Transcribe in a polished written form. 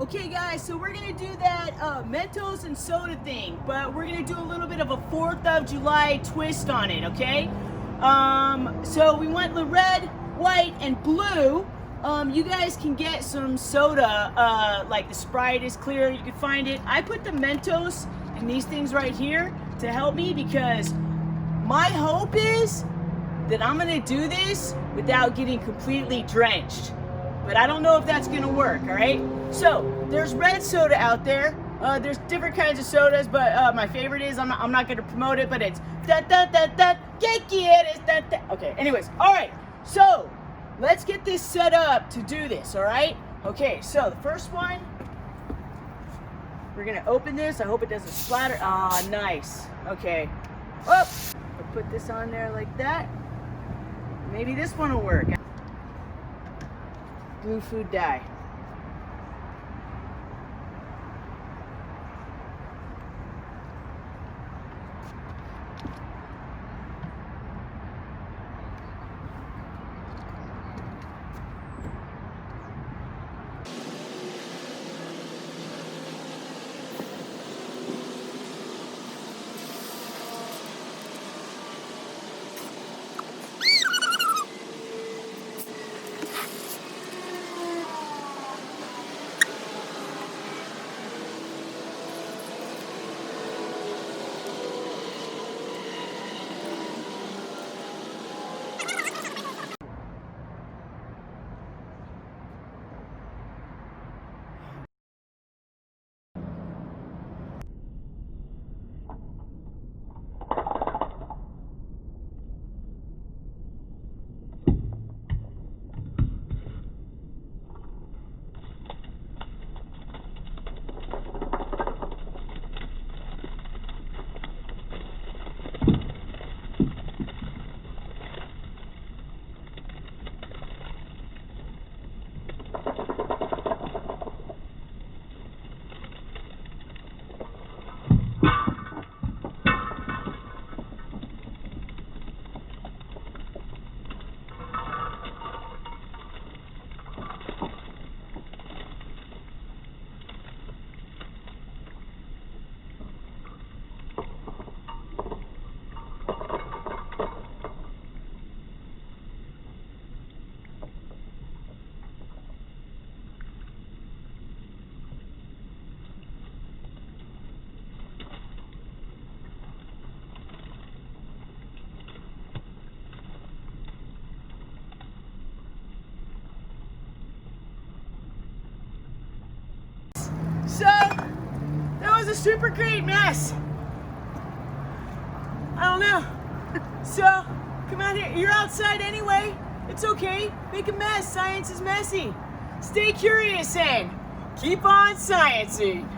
Okay guys, so we're gonna do that Mentos and soda thing, but we're gonna do a little bit of a 4th of July twist on it, okay? So we want the red, white, and blue. You guys can get some soda, like the Sprite is clear, you can find it. I put the Mentos and these things right here to help me because my hope is that I'm gonna do this without getting completely drenched. But I don't know if that's gonna work, all right? So, there's red soda out there. There's different kinds of sodas, but my favorite is, I'm not gonna promote it, but it's da-da-da-da, ¿qué quieres? Da-da. Okay, anyways, all right. So, let's get this set up to do this, all right? Okay, so the first one, we're gonna open this. I hope it doesn't splatter. Ah, nice. Okay. Oh, I'll put this on there like that. Maybe this one will work. Blue food dye. So, that was a super great mess. I don't know. So, come out here. You're outside anyway. It's okay. Make a mess. Science is messy. Stay curious and keep on sciencing.